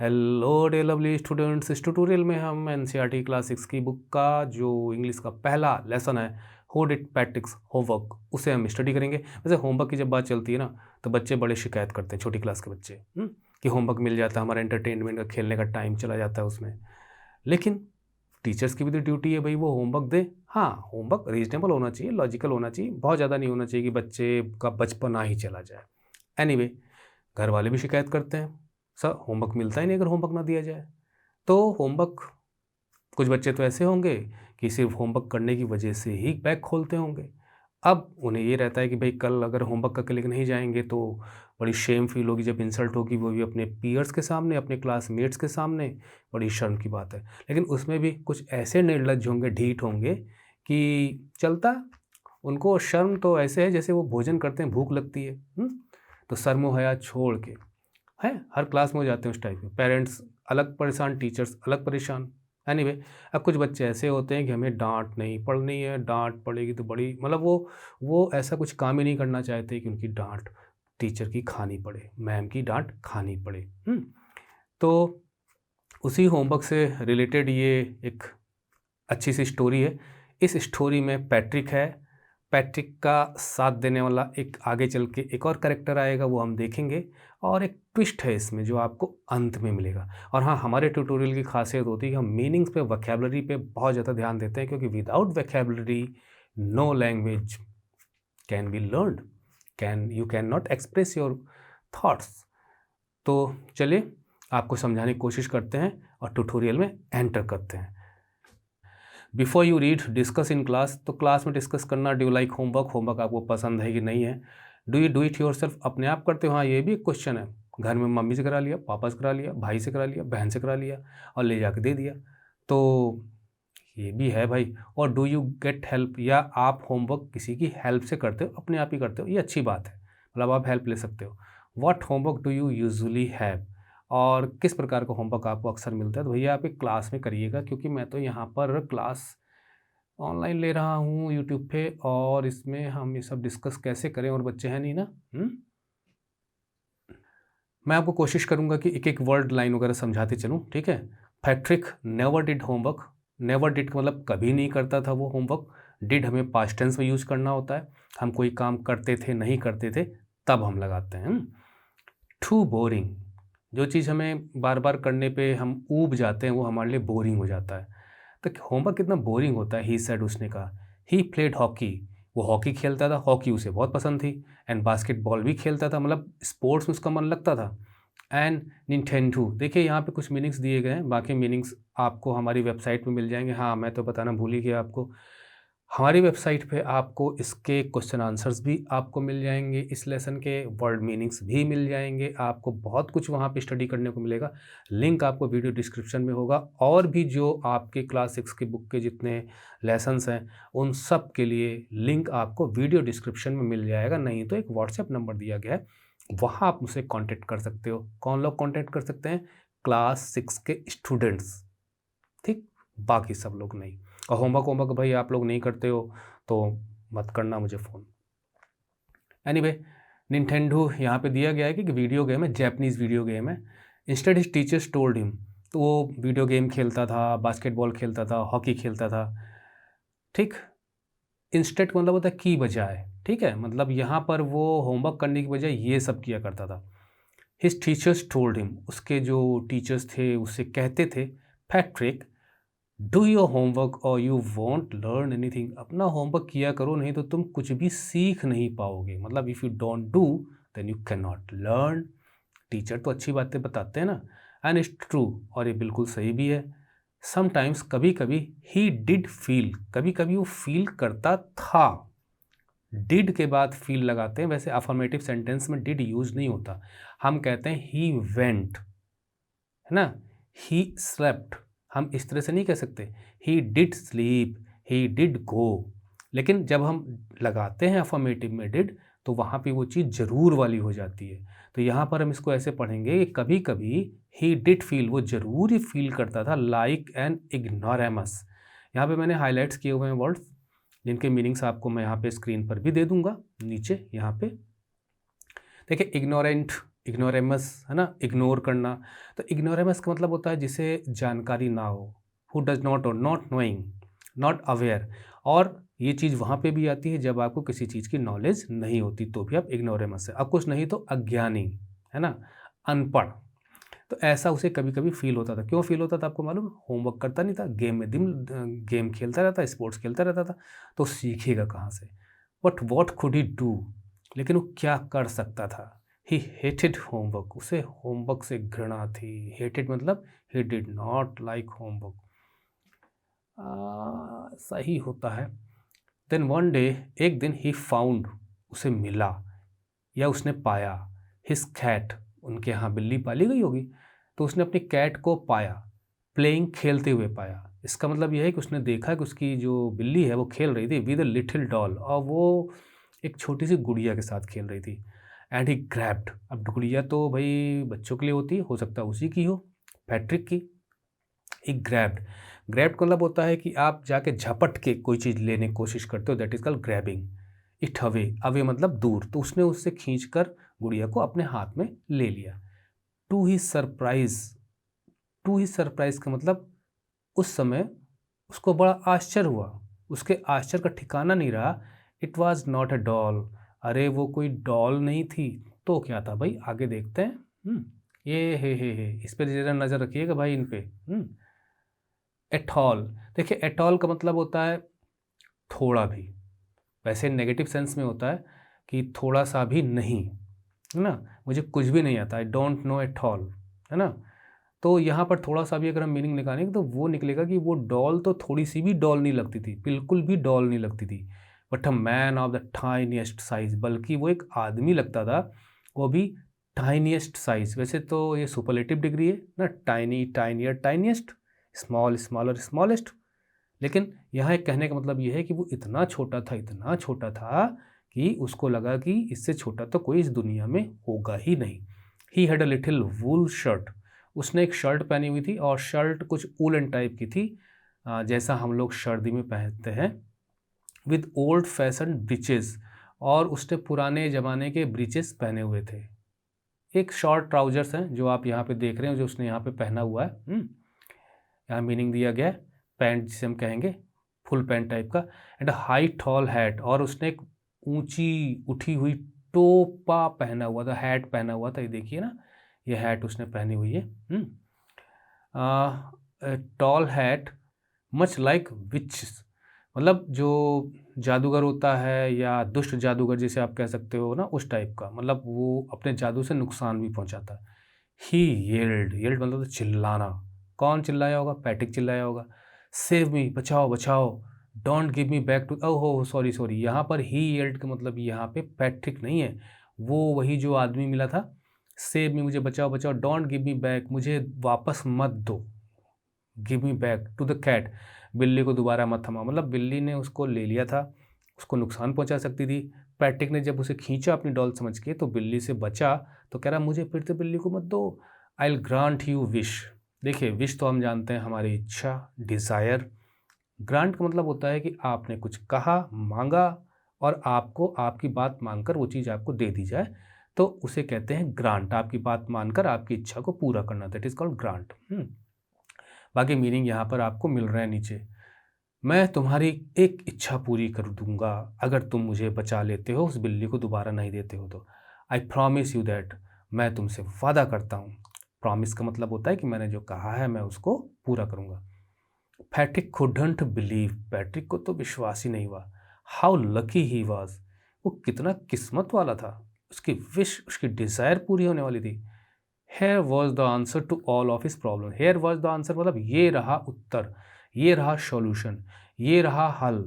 Hello day lovely students, इस tutorial में हम एनसीईआरटी क्लास 6 की बुक का जो इंग्लिश का पहला लेसन है हु डिड पैट्रिक्स होमवर्क उसे हम स्टडी करेंगे। वैसे होमवर्क की जब बात चलती है ना तो बच्चे बड़े शिकायत करते हैं, छोटी क्लास के बच्चे कि होमवर्क मिल जाता है, हमारा एंटरटेनमेंट का खेलने का टाइम चला जाता है उसमें। लेकिन टीचर्स की भी तो ड्यूटी है भाई, वो होमवर्क दे। हाँ, होमवर्क रीजनेबल होना चाहिए, लॉजिकल होना चाहिए, बहुत ज़्यादा नहीं होना चाहिए कि बच्चे का बचपना ही चला जाए। एनीवे, घर वाले भी शिकायत करते हैं, सर होमवर्क मिलता ही नहीं अगर होमवर्क ना दिया जाए। तो होमवर्क, कुछ बच्चे तो ऐसे होंगे कि सिर्फ होमवर्क करने की वजह से ही बैग खोलते होंगे। अब उन्हें ये रहता है कि भाई कल अगर होमवर्क करके लेके नहीं जाएंगे तो बड़ी शेम फील होगी, जब इंसल्ट होगी वो भी अपने पीयर्स के सामने, अपने क्लासमेट्स के सामने, बड़ी शर्म की बात है। लेकिन उसमें भी कुछ ऐसे निर्लज्ज होंगे, ढीठ होंगे कि चलता उनको शर्म तो ऐसे है जैसे वो भोजन करते हैं, भूख लगती है। तो शर्म हया छोड़ के हैं, हर क्लास में हो जाते हैं उस टाइप के। पेरेंट्स अलग परेशान, टीचर्स अलग परेशान। एनीवे, अब कुछ बच्चे ऐसे होते हैं कि हमें डांट नहीं पड़नी है, डांट पड़ेगी तो बड़ी, मतलब वो ऐसा कुछ काम ही नहीं करना चाहते कि उनकी डांट टीचर की खानी पड़े, मैम की डांट खानी पड़े। तो उसी होमवर्क से रिलेटेड ये एक अच्छी सी स्टोरी है। इस स्टोरी में पैट्रिक है, पैट्रिक का साथ देने वाला एक आगे चल के एक और कैरेक्टर आएगा, वो हम देखेंगे। और एक ट्विस्ट है इसमें जो आपको अंत में मिलेगा। और हाँ, हमारे ट्यूटोरियल की खासियत होती है कि हम मीनिंग्स पे, वोकैबुलरी पे बहुत ज़्यादा ध्यान देते हैं, क्योंकि without vocabulary no language can be learned, you can not express your thoughts. तो चलिए आपको समझाने की कोशिश करते हैं और ट्यूटोरियल में एंटर करते हैं। Before you read discuss in class, तो क्लास में डिस्कस करना। Do you like homework, homework आपको पसंद है कि नहीं है। Do you do it your self, अपने आप करते हो। हाँ, ये भी एक क्वेश्चन है। घर में मम्मी से करा लिया, पापा से करा लिया, भाई से करा लिया, बहन से करा लिया और ले जाके दे दिया, तो ये भी है भाई। और डू यू गेट हेल्प, या आप होमवर्क किसी की हेल्प से करते हो, अपने आप ही करते हो, ये अच्छी बात है, मतलब आप हेल्प ले सकते हो। What homework do you usually have, और किस प्रकार का होमवर्क आपको अक्सर मिलता है। तो भैया आप एक क्लास में करिएगा, क्योंकि मैं तो यहाँ पर क्लास ऑनलाइन ले रहा हूँ यूट्यूब पे, और इसमें हम ये सब डिस्कस कैसे करें, और बच्चे हैं नहीं ना। मैं आपको कोशिश करूँगा कि एक एक वर्ड लाइन वगैरह समझाते चलूँ, ठीक है। Patrick never did homework, never did का मतलब कभी नहीं करता था वो होमवर्क। डिड हमें पास्ट टेंस में यूज़ करना होता है, हम कोई काम करते थे, नहीं करते थे, तब हम लगाते हैं। टू बोरिंग, जो चीज़ हमें बार बार करने पे हम ऊब जाते हैं वो हमारे लिए बोरिंग हो जाता है। तो होमवर्क कितना बोरिंग होता है। ही सेड, उसने कहा। ही प्लेड हॉकी, वो हॉकी खेलता था, हॉकी उसे बहुत पसंद थी। एंड बास्केटबॉल भी खेलता था, मतलब स्पोर्ट्स में उसका मन लगता था। एंड निंटेंडो, देखिए यहाँ पे कुछ मीनिंग्स दिए गए हैं, बाकी मीनिंग्स आपको हमारी वेबसाइट में मिल जाएंगे। हाँ, मैं तो बताना भूल ही गया आपको, हमारी वेबसाइट पे आपको इसके क्वेश्चन आंसर्स भी आपको मिल जाएंगे, इस लेसन के वर्ड मीनिंग्स भी मिल जाएंगे, आपको बहुत कुछ वहाँ पे स्टडी करने को मिलेगा। लिंक आपको वीडियो डिस्क्रिप्शन में होगा। और भी जो आपके क्लास 6 की बुक के जितने लेसन्स हैं उन सब के लिए लिंक आपको वीडियो डिस्क्रिप्शन में मिल जाएगा, नहीं तो एक व्हाट्सएप नंबर दिया गया है, वहाँ आप मुझसे कॉन्टेक्ट कर सकते हो। कौन लोग कॉन्टेक्ट कर सकते हैं? क्लास 6 के स्टूडेंट्स, ठीक, बाकी सब लोग नहीं। और होमवर्क भाई आप लोग नहीं करते हो तो मत करना मुझे फ़ोन। एनीवे, निंटेंडो यहाँ पे दिया गया है कि वीडियो गेम है, जैपनीज़ वीडियो गेम है। Instead his teachers told him, तो वो वीडियो गेम खेलता था, बास्केटबॉल खेलता था, हॉकी खेलता था, ठीक। इंस्टेड का मतलब होता है की बजाय, ठीक है, मतलब यहाँ पर वो होमवर्क करने की बजाय ये सब किया करता था। हिज टीचर्स टोल्ड हिम, उसके जो टीचर्स थे उससे कहते थे, पैट्रिक डू योर होमवर्क और यू वॉन्ट लर्न एनीथिंग, अपना होमवर्क किया करो, नहीं तो तुम कुछ भी सीख नहीं पाओगे। मतलब if you don't do then you can not learn. Teacher तो अच्छी बातें बताते हैं ना, एंड इट्स ट्रू, और ये बिल्कुल सही भी है। समटाइम्स, कभी कभी, ही डिड फील, कभी कभी वो फील करता था। डिड के बाद फील लगाते हैं, वैसे अफर्मेटिव सेंटेंस में डिड यूज नहीं होता, हम कहते हैं ही वेंट, है ना, ही स्लेप्ट, हम इस तरह से नहीं कह सकते। He did sleep, he did go. लेकिन जब हम लगाते हैं अफर्मेटिव में डिड, तो वहाँ पे वो चीज़ ज़रूर वाली हो जाती है। तो यहाँ पर हम इसको ऐसे पढ़ेंगे कि कभी कभी ही डिड फील, वो ज़रूर ही फील करता था, लाइक एन इग्नोरेमस। यहाँ पे मैंने हाईलाइट्स किए हुए हैं वर्ड्स, जिनके मीनिंग्स आपको मैं यहाँ पे स्क्रीन पर भी दे दूंगा नीचे। यहाँ पे देखिए, इग्नोरेंट इग्नोरेमस है ना, इग्नोर करना। तो इग्नोरेमस का मतलब होता है जिसे जानकारी ना हो, हु डज नॉट और नॉट नोइंग, नॉट अवेयर। और ये चीज़ वहाँ पे भी आती है जब आपको किसी चीज़ की नॉलेज नहीं होती, तो भी आप इग्नोरेमस है। अब कुछ नहीं तो अज्ञानी, है ना, अनपढ़। तो ऐसा उसे कभी कभी फील होता था। क्यों फील होता था आपको मालूम? होमवर्क करता नहीं था, गेम में दिन गेम खेलता रहता, स्पोर्ट्स खेलता रहता था, तो सीखेगा कहाँ से? But what could he do, लेकिन वो क्या कर सकता था? ही हेटेड होमवर्क, उसे होमवर्क से घृणा थी। हेटेड मतलब ही डिड नॉट लाइक होमवर्क। सही होता है। देन वन डे, एक दिन, ही फाउंड, उसे मिला या उसने पाया, हिज कैट, उनके यहाँ बिल्ली पाली गई होगी, तो उसने अपनी कैट को पाया, प्लेइंग, खेलते हुए पाया। इसका मतलब यह है कि उसने देखा कि उसकी जो बिल्ली है वो खेल रही थी विद अ लिटिल डॉल, और वो एक छोटी सी गुड़िया के साथ खेल रही थी। एंड ही ग्रैब्ड, अब गुड़िया तो भाई बच्चों के लिए होती है, हो सकता है उसी की हो, पैट्रिक की। ही ग्रैब्ड, ग्रैब्ड का मतलब होता है कि आप जाके झपट के कोई चीज़ लेने की कोशिश करते हो, that is called grabbing. It away, away मतलब दूर, तो उसने उससे खींच कर गुड़िया को अपने हाथ में ले लिया। To his surprise, to his surprise का मतलब उस समय उसको बड़ा आश्चर्य हुआ, उसके आश्चर्य का ठिकाना नहीं रहा। It was not a doll, अरे वो कोई डॉल नहीं थी, तो क्या था भाई? आगे देखते हैं। ये हे, इस पे जरा नज़र रखिएगा भाई, इन पे। एटॉल, देखिए एटॉल का मतलब होता है थोड़ा भी, वैसे नेगेटिव सेंस में होता है कि थोड़ा सा भी नहीं, है ना, मुझे कुछ भी नहीं आता, आई डोंट नो एट ऑल, है ना। तो यहाँ पर थोड़ा सा भी अगर हम मीनिंग निकालेंगे तो वो निकलेगा कि वो डॉल तो थोड़ी सी भी डॉल नहीं लगती थी, बिल्कुल भी डॉल नहीं लगती थी। But a man of the tiniest size, बल्कि वो एक आदमी लगता था, वो भी टाइनिएस्ट साइज। वैसे तो ये सुपरलेटिव डिग्री है ना, tiny, tinier, tiniest, small, smaller, smallest. लेकिन यहाँ एक कहने का मतलब ये है कि वो इतना छोटा था, इतना छोटा था कि उसको लगा कि इससे छोटा तो कोई इस दुनिया में होगा ही नहीं। He had a little wool shirt, उसने एक शर्ट पहनी हुई थी, और शर्ट कुछ वूलन टाइप की थी, जैसा हम लोग सर्दी में पहनते हैं, विद ओल्ड फैशन ब्रीचेस, और उसने पुराने ज़माने के ब्रीचेस पहने हुए थे। एक शॉर्ट ट्राउजर्स हैं जो आप यहाँ पे देख रहे हो, जो उसने यहाँ पे पहना हुआ है। यहाँ मीनिंग दिया गया है, पैंट जिसे हम कहेंगे, फुल पैंट टाइप का। एंड हाई टॉल हैट, और उसने एक ऊंची उठी हुई टोपा पहना हुआ था, हैट पहना हुआ था, ये देखिए ना, ये हैट उसने पहनी हुई है। Tall hat, much like witch, मतलब जो जादूगर होता है या दुष्ट जादूगर जिसे आप कह सकते हो ना, उस टाइप का, मतलब वो अपने जादू से नुकसान भी पहुंचाता है। ही येल्ड, येल्ड मतलब तो चिल्लाना। कौन चिल्लाया होगा? पैट्रिक चिल्लाया होगा, सेव मी, बचाओ बचाओ, don't give me back to, ओहो सॉरी सॉरी, यहाँ पर ही येल्ड का मतलब यहाँ पे पैट्रिक नहीं है, वो वही जो आदमी मिला था, सेव मी, मुझे बचाओ बचाओ, डोंट गिव मी बैक, मुझे वापस मत दो, give me back to the cat, बिल्ली को दोबारा मत थमा, मतलब बिल्ली ने उसको ले लिया था, उसको नुकसान पहुंचा सकती थी। पैट्रिक ने जब उसे खींचा अपनी डॉल समझ के, तो बिल्ली से बचा, तो कह रहा मुझे फिर से बिल्ली को मत दो, I will grant you wish. देखिए विश तो हम जानते हैं हमारी इच्छा, डिज़ायर। ग्रांट का मतलब होता है कि आपने कुछ कहा, मांगा, और आपको आपकी बात मानकर वो चीज़ आपको दे दी जाए, तो उसे कहते हैं ग्रांट। आपकी बात मानकर आपकी इच्छा को पूरा करना, दैट इज कॉल्ड ग्रांट। बाकी मीनिंग यहाँ पर आपको मिल रहे हैं नीचे। मैं तुम्हारी एक इच्छा पूरी कर दूंगा अगर तुम मुझे बचा लेते हो, उस बिल्ली को दोबारा नहीं देते हो तो। आई प्रॉमिस यू दैट, मैं तुमसे वादा करता हूँ। प्रॉमिस का मतलब होता है कि मैंने जो कहा है मैं उसको पूरा करूँगा। पैट्रिक कुडंट बिलीव, पैट्रिक को तो विश्वास ही नहीं हुआ। हाउ लकी ही वॉज, वो कितना किस्मत वाला था, उसकी विश, उसकी डिज़ायर पूरी होने वाली थी। Here was the answer to all of his problem, here was the answer मतलब ये रहा उत्तर, ये रहा सॉल्यूशन, ये रहा हल,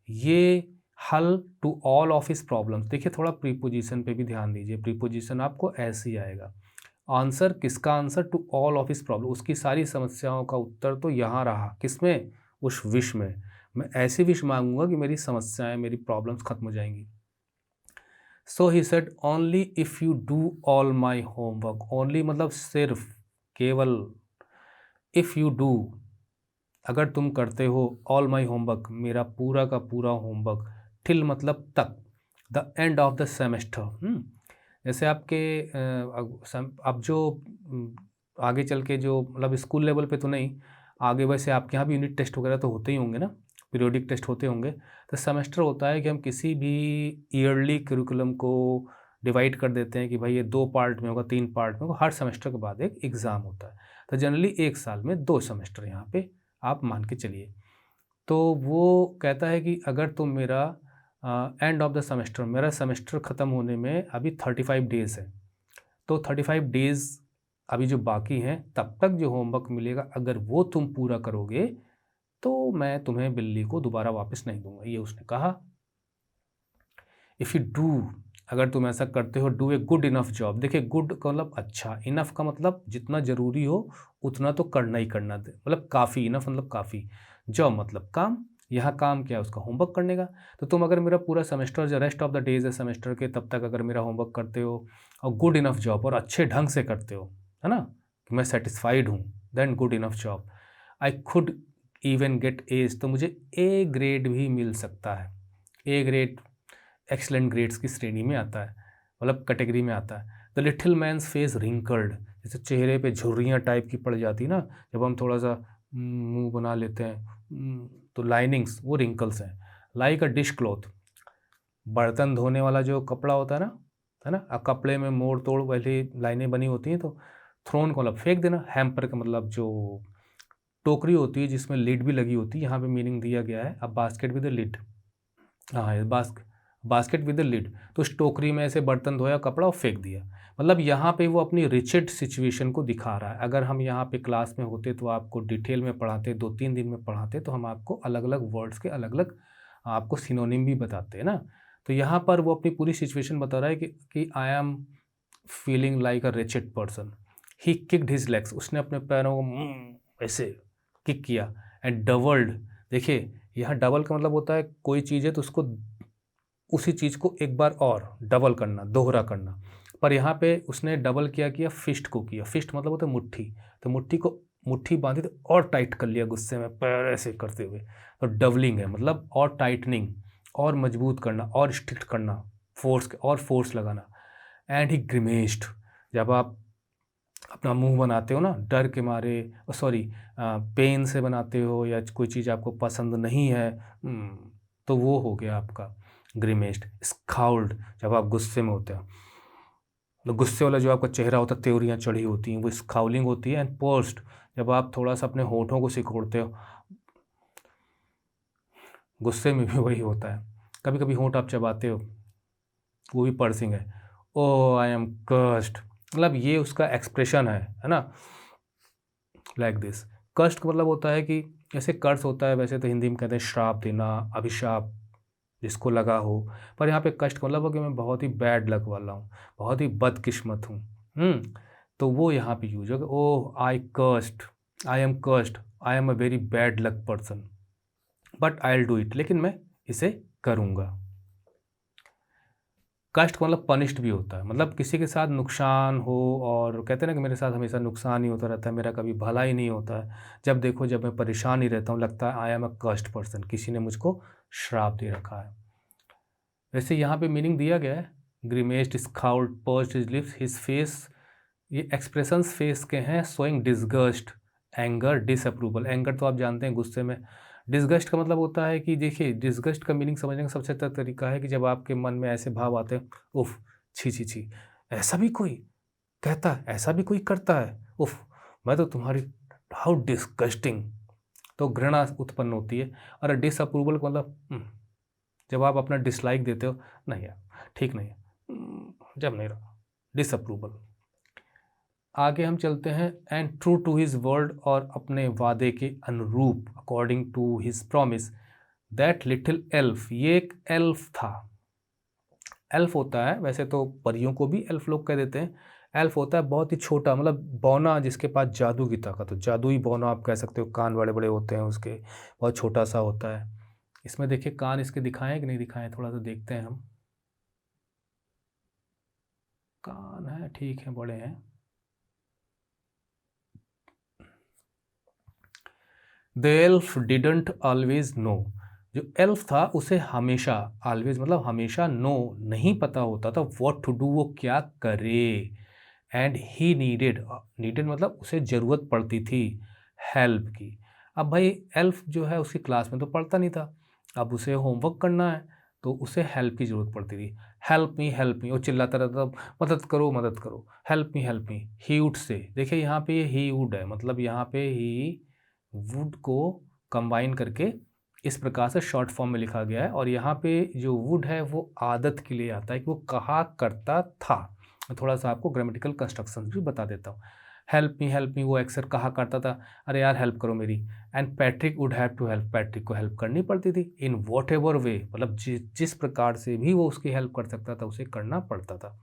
ये हल to all of his problems. देखिए थोड़ा प्रीपोजिशन पे भी ध्यान दीजिए, प्रीपोजिशन आपको ऐसे ही आएगा। आंसर, किसका answer? To all of his problem, उसकी सारी समस्याओं का उत्तर तो यहाँ रहा, किसमें? उस विश में। मैं ऐसी विश मांगूंगा कि मेरी समस्याएं, मेरी प्रॉब्लम्स खत्म हो जाएंगी। So he said only if you do all my homework, only मतलब सिर्फ, केवल, इफ़ यू डू, अगर तुम करते हो, ऑल माई होमवर्क, मेरा पूरा का पूरा होमवर्क, टिल मतलब तक, the end of the semester, जैसे आपके अब जो आगे चल के जो मतलब स्कूल लेवल पे तो नहीं, आगे वैसे आपके यहाँ भी यूनिट टेस्ट वगैरह तो होते ही होंगे ना, पीरियोडिक टेस्ट होते होंगे। तो सेमेस्टर होता है कि हम किसी भी ईयरली करिकुलम को डिवाइड कर देते हैं कि भाई ये 2 पार्ट में होगा, 3 पार्ट में होगा, हर सेमेस्टर के बाद एक एग्ज़ाम होता है। तो जनरली 1 साल में 2 सेमेस्टर यहाँ पे आप मान के चलिए। तो वो कहता है कि अगर तुम मेरा एंड ऑफ द सेमेस्टर, मेरा सेमेस्टर ख़त्म होने में अभी 35 डेज़ है, तो 35 डेज़ अभी जो बाकी हैं तब तक जो होमवर्क मिलेगा अगर वो तुम पूरा करोगे तो मैं तुम्हें बिल्ली को दोबारा वापस नहीं दूंगा, ये उसने कहा। इफ़ यू डू, अगर तुम ऐसा करते हो, do a good enough job. देखिए गुड का मतलब अच्छा, इनफ का मतलब जितना ज़रूरी हो उतना तो करना ही करना दे, मतलब काफ़ी, इनफ मतलब काफ़ी, जॉब मतलब काम। यहाँ काम क्या है, उसका होमवर्क करने का। तो तुम अगर मेरा पूरा सेमेस्टर जो रेस्ट ऑफ द डेज है सेमेस्टर के तब तक अगर मेरा होमवर्क करते हो और गुड इनफ जॉब और अच्छे ढंग से करते हो, है ना, कि मैं सेटिस्फाइड हूँ, then good enough job, I could even get A's, तो मुझे ए ग्रेड भी मिल सकता है। ए ग्रेड एक्सलेंट ग्रेड्स की श्रेणी में आता है, मतलब कैटेगरी में आता है। The little man's face wrinkled, जैसे चेहरे पे झुर्रियाँ टाइप की पड़ जाती ना, जब हम थोड़ा सा मुंह बना लेते हैं तो लाइनिंग्स, वो रिंकल्स हैं। लाइक अ डिश क्लॉथ, बर्तन धोने वाला जो कपड़ा होता है ना, कपड़े में मोड़ तोड़ वाली लाइनें बनी होती हैं, तो थ्रोन का मतलब फेंक देना, हैम्पर का मतलब जो टोकरी होती है जिसमें लिड भी लगी होती है, यहाँ पे मीनिंग दिया गया है अब बास्केट विद लिड। हाँ, बास्केट विद लिड, तो उस टोकरी में ऐसे बर्तन धोया कपड़ा और फेंक दिया। मतलब यहाँ पे वो अपनी रिचेड सिचुएशन को दिखा रहा है। अगर हम यहाँ पे क्लास में होते तो आपको डिटेल में पढ़ाते, 2-3 दिन में पढ़ाते, तो हम आपको अलग अलग वर्ड्स के अलग अलग आपको सिनोनिम भी बताते हैं ना। तो यहाँ पर वो अपनी पूरी सिचुएशन बता रहा है कि I am feeling like a wretched person. He kicked his legs, उसने अपने पैरों को ऐसे किक किया। एंड डबल्ड, देखिए यहाँ डबल का मतलब होता है कोई चीज़ है तो उसको, उसी चीज़ को एक बार और डबल करना, दोहरा करना। पर यहाँ पे उसने डबल किया फिस्ट को किया। फिस्ट मतलब होता है मुट्ठी, तो मुट्ठी को मुट्ठी बांधी तो और टाइट कर लिया गुस्से में, पैर ऐसे करते हुए। तो डबलिंग है मतलब और टाइटनिंग, और मजबूत करना, और स्ट्रिक्ट करना, फोर्स और फोर्स लगाना। एंड ही ग्रिमेस्ड, जब आप अपना मुंह बनाते हो ना डर के मारे, सॉरी पेन से बनाते हो या कोई चीज़ आपको पसंद नहीं है, तो वो हो गया आपका ग्रिमेस्ड। स्काउल्ड, जब आप गुस्से में होते हो, तो गुस्से वाला जो आपका चेहरा होता है, त्योरियाँ चढ़ी होती हैं, वो स्काउलिंग होती है। एंड पर्स्ड, जब आप थोड़ा सा अपने होठों को सिकोड़ते हो, गुस्से में भी वही होता है। कभी कभी होंठ आप चबाते हो, वो भी पर्सिंग है। ओ आई एम कर्स्ड, मतलब ये उसका एक्सप्रेशन है ना, लाइक दिस। कष्ट का मतलब होता है कि जैसे कर्स होता है वैसे तो हिंदी में कहते हैं श्राप देना, अभिशाप जिसको लगा हो, पर यहाँ पे कष्ट का मतलब हो कि मैं बहुत ही बैड लक वाला हूँ, बहुत ही बदकिस्मत हूँ। तो वो यहाँ पे यूज होगा, oh I cursed, I am cursed, I am a very bad luck person, but I will do it, लेकिन मैं इसे करूँगा। कष्ट का मतलब पनिश्ड भी होता है, मतलब किसी के साथ नुकसान हो और कहते हैं ना कि मेरे साथ हमेशा नुकसान ही होता रहता है, मेरा कभी भला ही नहीं होता है। जब देखो जब मैं परेशान ही रहता हूँ, लगता है आई एम अ कष्ट पर्सन, किसी ने मुझको श्राप दे रखा है। वैसे यहाँ पे मीनिंग दिया गया है, ग्रीमेस्ड, स्काउल्ड, पर्च्ड हिज लिप्स, हिज फेस, ये एक्सप्रेशंस फेस के हैं, showing disgust, anger, disapproval. Anger तो आप जानते हैं गुस्से में। डिसगस्ट का मतलब होता है कि देखिए डिसगस्ट का मीनिंग समझने का सबसे अच्छा तरीका है कि जब आपके मन में ऐसे भाव आते हैं, उफ, छी छी छी, ऐसा भी कोई कहता है, ऐसा भी कोई करता है, उफ, मैं तो तुम्हारी, हाउ डिस्गस्टिंग, तो घृणा उत्पन्न होती है। और डिसअप्रूवल का मतलब जब आप अपना डिसलाइक देते हो, नहीं यार ठीक नहीं है, जब नहीं रहा, डिसअप्रूवल। आगे हम चलते हैं, and true to his word, और अपने वादे के अनुरूप, according to his promise, that little elf, ये एक एल्फ था। एल्फ होता है, वैसे तो परियों को भी एल्फ लोग कह देते हैं। एल्फ होता है बहुत ही छोटा, मतलब बौना जिसके पास जादू की ताकत हो, जादुई बौना आप कह सकते हो, कान बड़े बड़े होते हैं उसके, बहुत छोटा सा होता है। इसमें देखिए कान इसके दिखाएं कि नहीं दिखाएं, थोड़ा सा देखते हैं हम। कान है, ठीक है, बड़े हैं। The elf didn't always no, जो एल्फ था उसे हमेशा, ऑलवेज मतलब हमेशा नो नहीं पता होता था व्हाट टू डू, वो क्या करे। एंड ही नीडेड, नीडेड मतलब उसे ज़रूरत पड़ती थी हेल्प की। अब भाई एल्फ जो है उसकी क्लास में तो पढ़ता नहीं था, अब उसे होमवर्क करना है तो उसे हेल्प की ज़रूरत पड़ती थी। हेल्प मी वो चिल्लाता रहता था, मदद करो, help me. He would say, देखिए यहाँ पे ये ही वुड है, मतलब यहाँ पे ही वुड को कंबाइन करके इस प्रकार से शॉर्ट फॉर्म में लिखा गया है। और यहाँ पे जो वुड है वो आदत के लिए आता है कि वो कहा करता था। थोड़ा सा आपको ग्रामेटिकल कंस्ट्रक्शंस भी बता देता हूँ। हेल्प मी वो अक्सर कहा करता था, अरे यार हेल्प करो मेरी। And Patrick would have to help, Patrick को हेल्प करनी पड़ती थी इन वॉट एवर वे, मतलब जिस प्रकार से भी वो उसकी हेल्प कर सकता था उसे करना पड़ता था।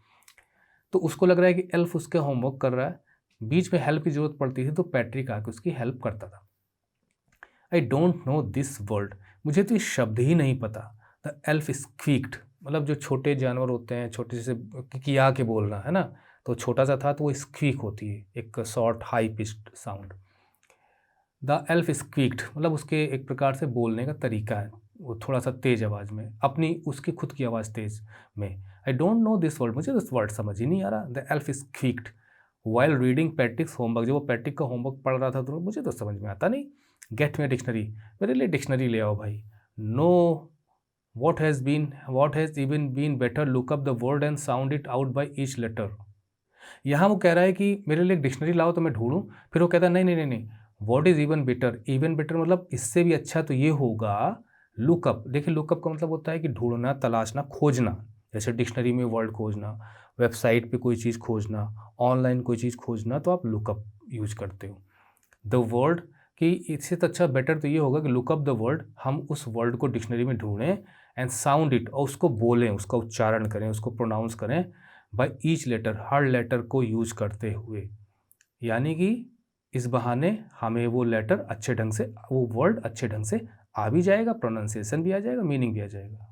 तो उसको लग रहा है कि एल्फ उसके होमवर्क कर रहा है, बीच में हेल्प की ज़रूरत पड़ती थी तो पैट्रिक आके उसकी हेल्प करता था। आई डोंट नो दिस वर्ड, मुझे तो ये शब्द ही नहीं पता। द एल्फ स्क्वीक्ड, मतलब जो छोटे जानवर होते हैं, छोटे से किया के बोलना है ना, तो छोटा सा था तो वो स्क्वीक होती है, एक short high pitched sound. The elf squeaked मतलब उसके एक प्रकार से बोलने का तरीका है, वो थोड़ा सा तेज आवाज़ में, अपनी उसकी खुद की आवाज़ तेज में। I don't know this word, मुझे इस वर्ड समझ ही नहीं आ रहा। The elf squeaked while reading Patrick's homework, जब वो पैट्रिक का होमवर्क पढ़ रहा था तो मुझे तो समझ में आता नहीं। गेट मी डिक्शनरी, मेरे लिए डिक्शनरी ले आओ भाई। No what has even been better, look up the word and sound it out by each letter. यहाँ वो कह रहा है कि मेरे लिए एक डिक्शनरी लाओ तो मैं ढूंढूं, फिर वो कहता है नहीं, what is even better, even better मतलब इससे भी अच्छा तो ये होगा लुकअप। देखिए लुकअप का मतलब होता है कि ढूंढना, तलाशना, खोजना, जैसे डिक्शनरी में वर्ड खोजना, वेबसाइट पे कोई चीज़ खोजना, ऑनलाइन कोई चीज़ खोजना, तो आप लुकअप यूज करते हो। द वर्ड कि इससे तो अच्छा बेटर तो ये होगा कि लुकअप द वर्ड, हम उस वर्ड को डिक्शनरी में ढूंढें, एंड साउंड इट, और उसको बोलें, उसका उच्चारण करें, उसको प्रोनाउंस करें बाय ईच लेटर, हर लेटर को यूज करते हुए। यानी कि इस बहाने हमें वो लेटर अच्छे ढंग से, वो वर्ड अच्छे ढंग से आ भी जाएगा, प्रोनाउंसिएशन भी आ जाएगा, मीनिंग भी आ जाएगा।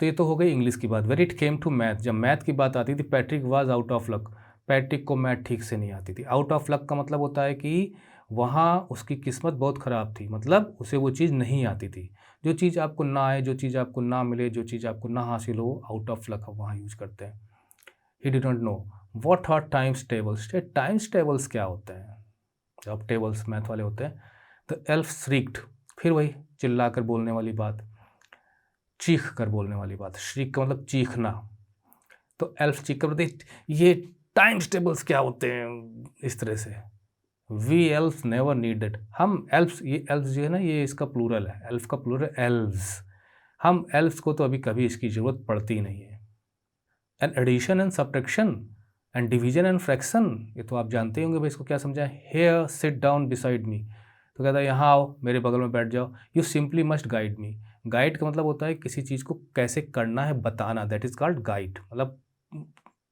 तो ये तो हो गई इंग्लिश की बात। Where it came to math, जब मैथ की बात आती थी, Patrick was out of luck, Patrick को मैथ ठीक से नहीं आती थी। आउट ऑफ लक का मतलब होता है कि वहाँ उसकी किस्मत बहुत ख़राब थी, मतलब उसे वो चीज़ नहीं आती थी। जो चीज़ आपको ना आए, जो चीज़ आपको ना मिले, जो चीज़ आपको ना हासिल हो, आउट ऑफ लक हम वहाँ यूज़ करते हैं। He did not know what are times tables, times tables क्या होते हैं, जब टेबल्स मैथ वाले होते हैं। द एल्फ श्रीक्ड, फिर वही चिल्ला कर बोलने वाली बात, चीख कर बोलने वाली बात। श्रीक का मतलब चीखना, तो एल्फ चीख कर बोलते ये टाइम्स टेबल्स क्या होते हैं, इस तरह से। We elf never need that, हम एल्फ्स, ये एल्फ्स जो है ना, ये इसका प्लूरल है, एल्फ का प्लूरल एल्व्स, हम एल्फ्स को तो अभी कभी इसकी ज़रूरत पड़ती ही नहीं है। And addition and subtraction and division and fraction, ये तो आप जानते होंगे भाई, इसको क्या समझाएं। Here sit down beside me, तो कहता है यहाँ आओ मेरे बगल में बैठ जाओ। You simply must guide me, guide का मतलब होता है किसी चीज़ को कैसे करना है बताना, दैट इज़ कॉल्ड गाइड, मतलब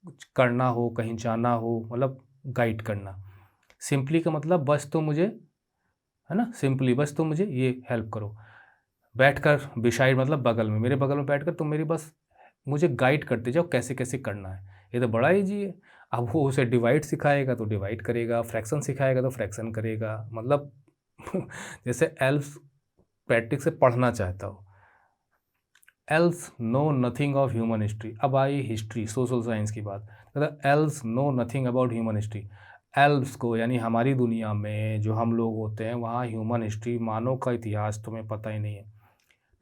कुछ करना हो, कहीं जाना हो, मतलब गाइड करना। सिंपली का मतलब बस तो मुझे, है ना, सिंपली बस तो मुझे ये हेल्प करो। बैठकर, बिसाइड मतलब बगल में, मेरे बगल में बैठकर तुम मेरी बस मुझे गाइड करते जाओ कैसे कैसे करना है। ये तो बड़ा ईजी है। अब वो उसे डिवाइड सिखाएगा तो डिवाइड करेगा, फ्रैक्शन सिखाएगा तो फ्रैक्शन करेगा, मतलब जैसे एल्फ प्रैक्टिस से पढ़ना चाहता हो। Elves know nothing of human history, अब आई हिस्ट्री सोशल साइंस की बात। कहता elves know nothing about human history, elves को यानी हमारी दुनिया में जो हम लोग होते हैं वहाँ ह्यूमन हिस्ट्री, मानव का इतिहास तुम्हें पता ही नहीं है।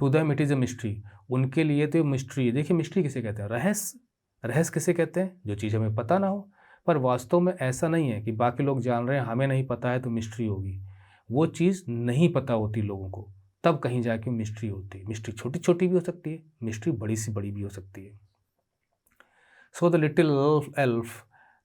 To them it is a mystery, उनके लिए तो मिस्ट्री। देखिए मिस्ट्री किसे कहते हैं, रहस्य, रहस्य किसे कहते हैं, जो चीज़ हमें पता ना हो। पर वास्तव में ऐसा नहीं है कि बाकी लोग जान रहे हैं, हमें नहीं पता है तो मिस्ट्री होगी। वो चीज़ नहीं पता होती लोगों को, तब कहीं जाके मिस्ट्री होती है। मिस्ट्री छोटी छोटी भी हो सकती है, मिस्ट्री बड़ी सी बड़ी भी हो सकती है। सो द लिटिल एल्फ,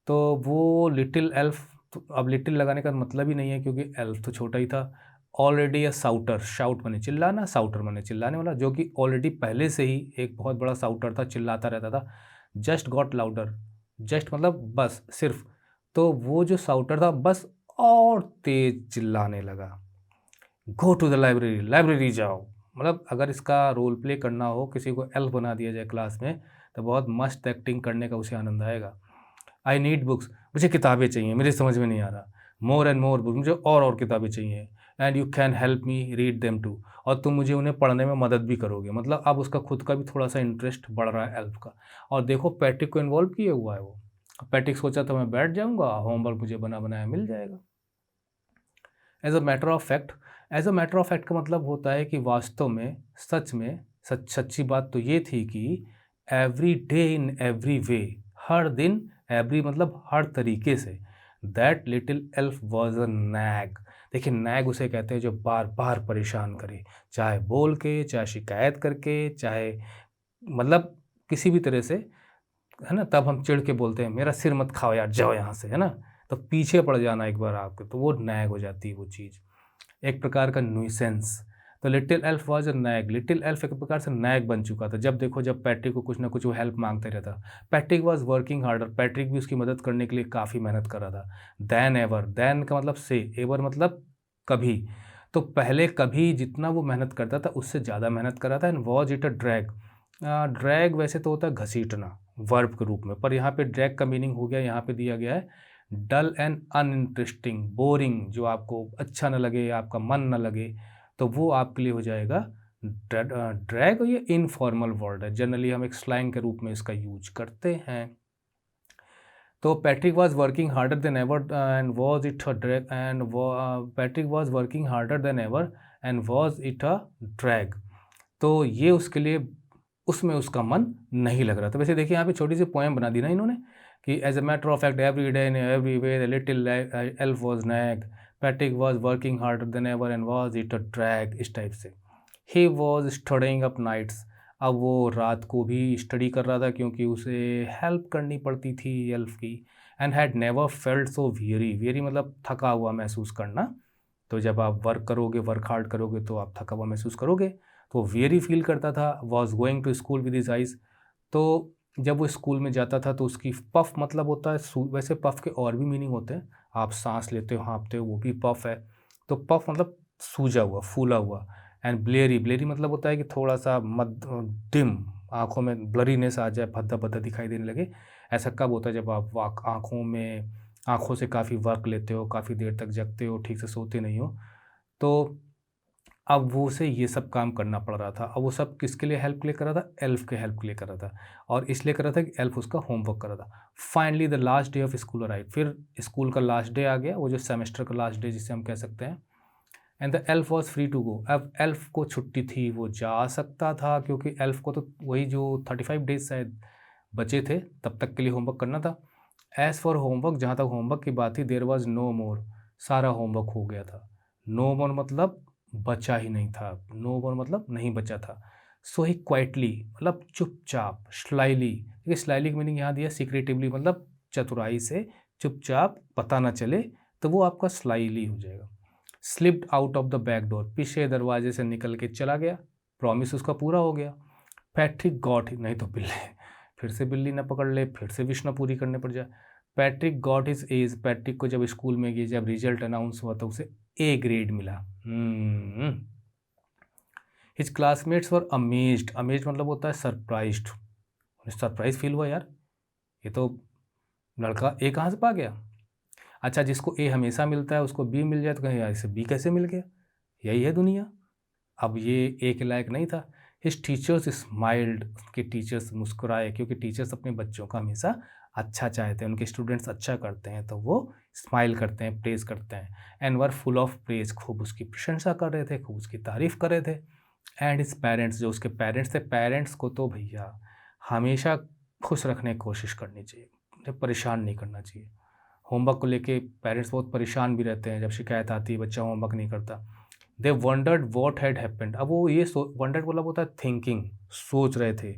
तो वो लिटिल एल्फ, तो अब लिटिल लगाने का मतलब ही नहीं है क्योंकि एल्फ तो छोटा ही था। ऑलरेडी अ साउटर, शाउट माने चिल्लाना, साउटर माने चिल्लाने वाला, जो कि ऑलरेडी पहले से ही एक बहुत बड़ा साउटर था, चिल्लाता रहता था। जस्ट गॉट लाउडर, जस्ट मतलब बस, सिर्फ, तो वो जो साउटर था बस और तेज चिल्लाने लगा। Go to the library, library जाओ, मतलब अगर इसका रोल प्ले करना हो, किसी को एल्फ बना दिया जाए क्लास में, तो बहुत मस्त एक्टिंग करने का उसे आनंद आएगा। आई नीड बुक्स, मुझे किताबें चाहिए, मेरी समझ में नहीं आ रहा। मोर एंड मोर बुक्स, मुझे और किताबें चाहिए। And you can help me read them too, और तुम मुझे उन्हें पढ़ने में मदद भी करोगे। मतलब अब उसका खुद का भी थोड़ा सा इंटरेस्ट बढ़ रहा है एल्फ का। और देखो पैट्रिक को इन्वॉल्व किए हुआ है वो। पैट्रिक सोचा था मैं बैठ जाऊँगा, होमवर्क मुझे बना बनाया मिल जाएगा। As a matter of fact, as a matter of fact का मतलब होता है कि वास्तव में, सच में, सच्ची बात तो ये थी कि every day in every way, हर दिन, एवरी मतलब हर तरीके से, that little elf was a nag. देखिए नैग उसे कहते हैं जो बार बार परेशान करे, चाहे बोल के, चाहे शिकायत करके, चाहे मतलब किसी भी तरह से, है ना। तब हम चिढ़ के बोलते हैं मेरा सिर मत खाओ यार, जाओ यहाँ से, है ना। तो पीछे पड़ जाना एक बार आपके, तो वो नैग हो जाती है वो चीज़, एक प्रकार का न्यूसेंस। तो little elf was a nag, little elf एक प्रकार से नैग बन चुका था। जब देखो, जब पैट्रिक को कुछ ना कुछ वो हेल्प मांगते रहता, Patrick was working harder, Patrick भी उसकी मदद करने के लिए काफ़ी मेहनत कर रहा था। देन एवर, देन का मतलब से, एवर मतलब कभी। तो पहले कभी जितना वो मेहनत करता था उससे ज़्यादा मेहनत कर रहा था। And was it a drag, drag वैसे तो होता है घसीटना वर्ब के रूप में, पर यहाँ पे ड्रैग का मीनिंग हो गया, यहाँ पे दिया गया है डल एंड अनइंटरेस्टिंग, बोरिंग, जो आपको अच्छा ना लगे, आपका मन ना लगे, तो वो आपके लिए हो जाएगा ड्रैग। ये इनफॉर्मल वर्ड है, जनरली हम एक स्लैंग के रूप में इसका यूज करते हैं। तो Patrick was working harder than ever and was it a drag, and Patrick was working harder than ever and was it a drag. तो ये उसके लिए, उसमें उसका मन नहीं लग रहा था। वैसे देखिए यहाँ पे छोटी सी पोएम बना दी ना इन्होंने कि as a matter of fact every day in every way the little elf was nag, Patrick was working harder than ever and was it a drag, इस टाइप से। He was studying up nights, अब वो रात को भी study कर रहा था क्योंकि उसे हेल्प करनी पड़ती थी एल्फ की। And had never felt so weary, weary मतलब थका हुआ महसूस करना। तो जब आप वर्क करोगे, वर्क हार्ड करोगे, तो आप थका हुआ महसूस करोगे। तो वेरी फील करता था। Was going to school with his eyes, तो जब वो स्कूल में जाता था तो उसकी पफ मतलब होता है वैसे पफ के और भी मीनिंग होते हैं, आप सांस लेते हो, हाँफते हो, वो भी पफ है। तो पफ मतलब सूजा हुआ, फूला हुआ। एंड ब्लेरी, ब्लेरी मतलब होता है कि थोड़ा सा मद डिम, आँखों में ब्लरीनेस आ जाए, भद्दा भद्दा दिखाई देने लगे। ऐसा कब होता है? जब आप आँखों से काफ़ी वर्क लेते हो, काफ़ी देर तक जगते हो, ठीक से सोते नहीं हो। तो अब वो उसे ये सब काम करना पड़ रहा था। अब वो सब किसके लिए हेल्प के लिए कर रहा था? एल्फ के हेल्प के लिए कर रहा था, और इसलिए कर रहा था कि एल्फ उसका होमवर्क कर रहा था। Finally the last day of school arrived, फिर स्कूल का लास्ट डे आ गया, वो जो सेमेस्टर का लास्ट डे जिसे हम कह सकते हैं। And the elf was free to go, अब एल्फ को छुट्टी थी, वो जा सकता था, क्योंकि एल्फ को तो वही जो 35 डेज शायद बचे थे तब तक के लिए होमवर्क करना था। एज़ फॉर होमवर्क, जहाँ तक होमवर्क की बात थी, देयर वॉज नो मोर, सारा होमवर्क हो गया था। नो मोर मतलब बचा ही नहीं था, नो मोर मतलब नहीं बचा था। सो ही क्वाइटली मतलब चुपचाप, स्लाइली, देखिए स्लाइली की मीनिंग यहाँ दिया सीक्रेटिवली, मतलब चतुराई से, चुपचाप, पता ना चले, तो वो आपका स्लाइली हो जाएगा। Slipped out of the back door, पीछे दरवाजे से निकल के चला गया, प्रॉमिस उसका पूरा हो गया। पैट्रिक गॉट, नहीं तो बिल्ली, फिर से बिल्ली ना पकड़ ले, फिर से विश ना पूरी करने पड़ जाए। Patrick got his age, Patrick को जब स्कूल में गया, जब रिजल्ट अनाउंस हुआ तो उसे ए ग्रेड मिला। हिज क्लासमेट्स वर अमेज्ड, अमेज्ड मतलब होता है सरप्राइज्ड, उन्हें सरप्राइज फील हुआ, यार ये तो लड़का ए कहाँ से पा गया। अच्छा, जिसको ए हमेशा मिलता है उसको बी मिल जाए तो कहें यार इसे बी कैसे मिल गया, यही है दुनिया। अब ये ए के लायक नहीं था। हिज टीचर्स स्माइल्ड, उसके टीचर्स मुस्कुराए, क्योंकि टीचर्स अपने बच्चों का हमेशा अच्छा चाहते हैं, उनके स्टूडेंट्स अच्छा करते हैं तो वो स्माइल करते हैं, प्रेज करते हैं। And were full of praise, खूब उसकी प्रशंसा कर रहे थे, खूब उसकी तारीफ़ कर रहे थे। एंड हिज पेरेंट्स, जो उसके पेरेंट्स थे, पेरेंट्स को तो भैया हमेशा खुश रखने की कोशिश करनी चाहिए, उन्हें परेशान नहीं करना चाहिए। होमवर्क को लेके पेरेंट्स बहुत परेशान भी रहते हैं, जब शिकायत आती है बच्चा होमवर्क नहीं करता। दे वंडर्ड वॉट हैड हैपेंड, अब वो ये वंडर्ड मतलब होता है थिंकिंग, सोच रहे थे,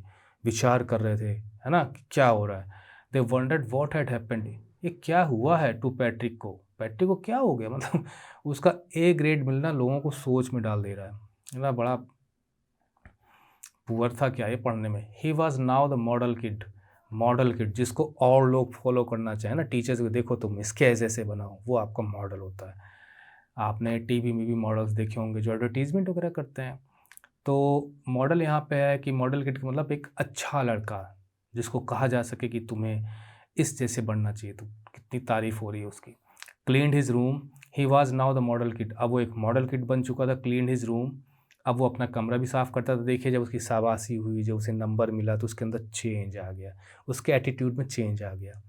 विचार कर रहे थे, है ना, कि क्या हो रहा है। दे वंडर्ड वॉट हैड हैपेंड, ये क्या हुआ है टू पैट्रिक को, पैट्रिक को क्या हो गया, मतलब उसका ए ग्रेड मिलना लोगों को सोच में डाल दे रहा है ना, बड़ा पुअर था क्या ये पढ़ने में। He was now the model kid, model kid जिसको और लोग फॉलो करना चाहें ना, टीचर्स को देखो तुम इसके ऐसे बनाओ, वो आपका मॉडल होता है। आपने टीवी में भी मॉडल्स देखे होंगे जो एडवर्टीजमेंट वगैरह करते हैं। तो मॉडल यहाँ पे है कि मॉडल किड का मतलब एक अच्छा लड़का, जिसको कहा जा सके कि तुम्हें इस जैसे बनना चाहिए, तो कितनी तारीफ हो रही है उसकी। Cleaned his room, he was now the model kid, अब वो एक मॉडल किड बन चुका था। क्लीन हिज रूम, अब वो अपना कमरा भी साफ़ करता था। देखिए जब उसकी शाबाशी हुई, जब उसे नंबर मिला तो उसके अंदर चेंज आ गया, उसके एटीट्यूड में चेंज आ गया।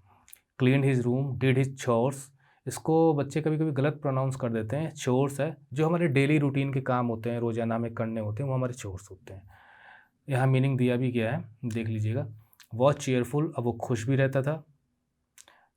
Clean his room, did his chores, इसको बच्चे कभी कभी गलत प्रोनाउंस कर देते हैं। चोर्स है जो हमारे डेली रूटीन के काम होते हैं, रोज़ाना में करने होते हैं, वो हमारे चोर्स होते हैं। यहाँ मीनिंग दिया भी गया है, देख लीजिएगा। वॉज चेयरफुल, अब वो खुश भी रहता था।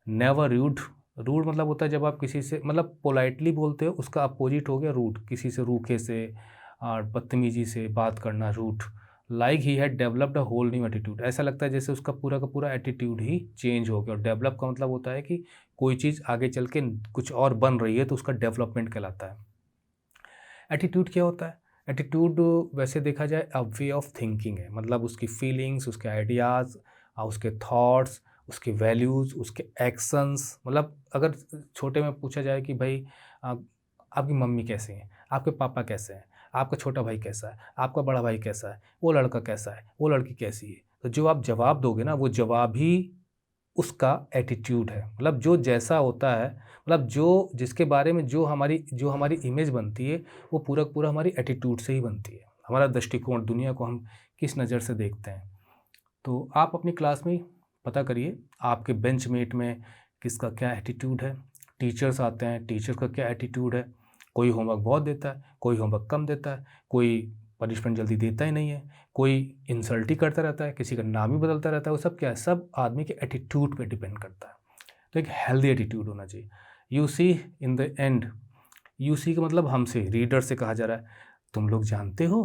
नेवर रूड, रूड मतलब होता है जब आप किसी से मतलब पोलाइटली बोलते हो, उसका अपोजिट हो गया रूड, किसी से रूखे से और बदतमीजी से बात करना, rude. Like he had developed a whole new attitude, ऐसा लगता है जैसे उसका पूरा का पूरा एटीट्यूड ही चेंज हो गया। और डेवलप का मतलब होता है कि कोई चीज़ आगे चल के कुछ और बन रही है तो उसका डेवलपमेंट कहलाता है। एटीट्यूड क्या होता है? एटीट्यूड वैसे देखा जाए अ वे ऑफ थिंकिंग है, मतलब उसकी फीलिंग्स, उसके आइडियाज़, उसके थॉट्स, उसके वैल्यूज़, उसके एक्शंस। मतलब अगर छोटे में पूछा जाए कि भाई आपकी मम्मी कैसी हैं, आपके पापा कैसे हैं, आपका छोटा भाई कैसा है, आपका बड़ा भाई कैसा है, वो लड़का कैसा है, वो लड़की कैसी है, तो जो आप जवाब दोगे ना, वो जवाब ही उसका एटीट्यूड है। मतलब जो जैसा होता है, मतलब जो जिसके बारे में जो हमारी इमेज बनती है, वो पूरा पूरा हमारी एटीट्यूड से ही बनती है। हमारा दृष्टिकोण, दुनिया को हम किस नज़र से देखते हैं। तो आप अपनी क्लास में पता करिए आपके बेंचमेट में किसका क्या एटीट्यूड है। टीचर्स आते हैं, टीचर का क्या एटीट्यूड है। कोई होमवर्क बहुत देता है, कोई होमवर्क कम देता है, कोई पनिशमेंट जल्दी देता ही नहीं है, कोई इंसल्ट ही करता रहता है, किसी का नाम ही बदलता रहता है। वो सब क्या है? सब आदमी के एटीट्यूड पे डिपेंड करता है। तो एक हेल्दी एटीट्यूड होना चाहिए। You see in the end, you see का मतलब हमसे, रीडर से कहा जा रहा है, तुम लोग जानते हो,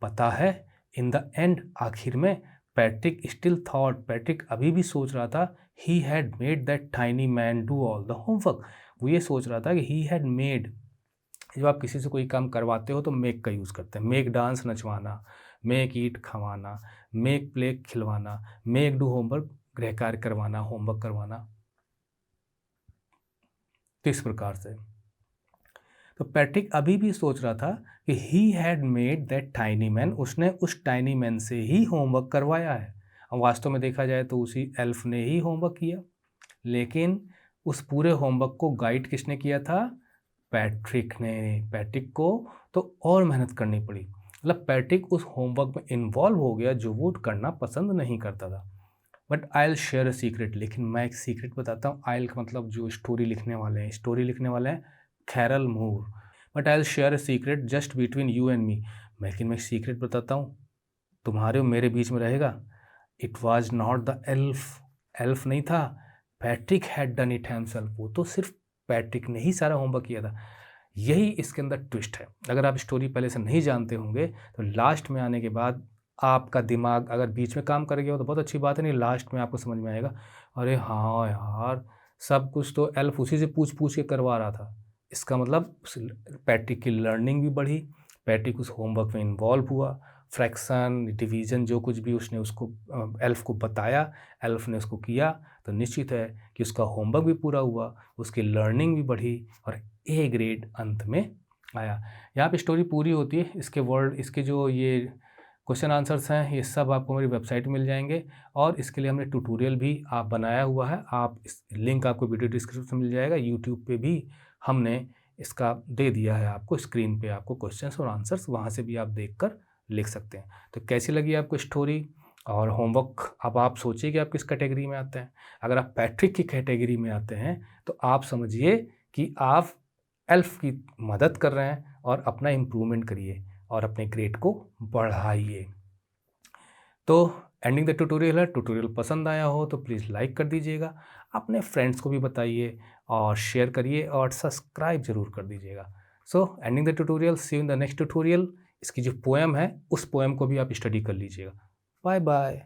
पता है, इन द एंड आखिर में, पैट्रिक स्टिल थॉट, पैट्रिक अभी भी सोच रहा था, he had made that tiny man do all the homework. वो ये सोच रहा था कि ही हैड मेड, जब आप किसी से कोई काम करवाते हो तो मेक का यूज़ करते हैं। मेक डांस नचवाना, मेक ईट खवाना, मेक प्ले खिलवाना, मेक डू होमवर्क गृह कार्य करवाना, होमवर्क करवाना। तो इस प्रकार से तो पैट्रिक अभी भी सोच रहा था कि he had made that tiny man, उसने उस टाइनी मैन से ही होमवर्क करवाया है। अब वास्तव में देखा जाए तो उसी एल्फ ने ही होमवर्क किया, लेकिन उस पूरे होमवर्क को गाइड किसने किया था? पैट्रिक ने। पैट्रिक को तो और मेहनत करनी पड़ी, मतलब पैट्रिक उस होमवर्क में इन्वॉल्व हो गया जो वो करना पसंद नहीं करता था। But I will share a secret, लेकिन मैं एक सीक्रेट बताता हूँ। आइल का मतलब जो स्टोरी लिखने वाले हैं, स्टोरी लिखने वाले हैं Carol Moore. But I will share a secret just between you and me, लेकिन मैं सीक्रेट बताता हूँ, तुम्हारे और मेरे बीच में रहेगा। It was not the elf, elf नहीं था, Patrick had done it himself, वो तो सिर्फ पैट्रिक ने ही सारा होमवर्क किया था। यही इसके अंदर ट्विस्ट है। अगर आप स्टोरी पहले से नहीं जानते होंगे तो लास्ट में आने के बाद आपका दिमाग अगर बीच में काम कर गया हो तो बहुत अच्छी बात है, नहीं लास्ट में आपको समझ में आएगा, अरे हाँ यार, सब कुछ तो एल्फ उसी से पूछ पूछ के करवा रहा था। इसका मतलब पैट्रिक की लर्निंग भी बढ़ी, पैट्रिक उस होमवर्क में इन्वॉल्व हुआ, फ्रैक्शन डिवीज़न जो कुछ भी उसने उसको एल्फ को बताया, एल्फ ने उसको किया, तो निश्चित है कि उसका होमवर्क भी पूरा हुआ, उसकी लर्निंग भी बढ़ी और ए ग्रेड अंत में आया। यहाँ पे स्टोरी पूरी होती है। इसके वर्ड, इसके जो ये क्वेश्चन आंसर्स हैं, ये सब आपको मेरी वेबसाइट में मिल जाएंगे और इसके लिए हमने ट्यूटोरियल भी आप बनाया हुआ है। आप इस लिंक आपको वीडियो डिस्क्रिप्शन में मिल जाएगा। यूट्यूब पे भी हमने इसका दे दिया है आपको, स्क्रीन पे आपको क्वेश्चंस और आंसर्स, वहाँ से भी आप देखकर लिख सकते हैं। तो कैसी लगी आपको स्टोरी और होमवर्क? अब आप सोचिए कि आप किस कैटेगरी में आते हैं। अगर आप पैट्रिक की कैटेगरी में आते हैं तो आप समझिए कि आप एल्फ की मदद कर रहे हैं और अपना इम्प्रूवमेंट करिए और अपने ग्रेड को बढ़ाइए। तो एंडिंग द ट्यूटोरियल है। ट्यूटोरियल पसंद आया हो तो प्लीज़ लाइक कर दीजिएगा, अपने फ्रेंड्स को भी बताइए और शेयर करिए और सब्सक्राइब ज़रूर कर दीजिएगा। So ending the tutorial, see you in the next tutorial. इसकी जो पोएम है उस पोएम को भी आप स्टडी कर लीजिएगा। Bye bye.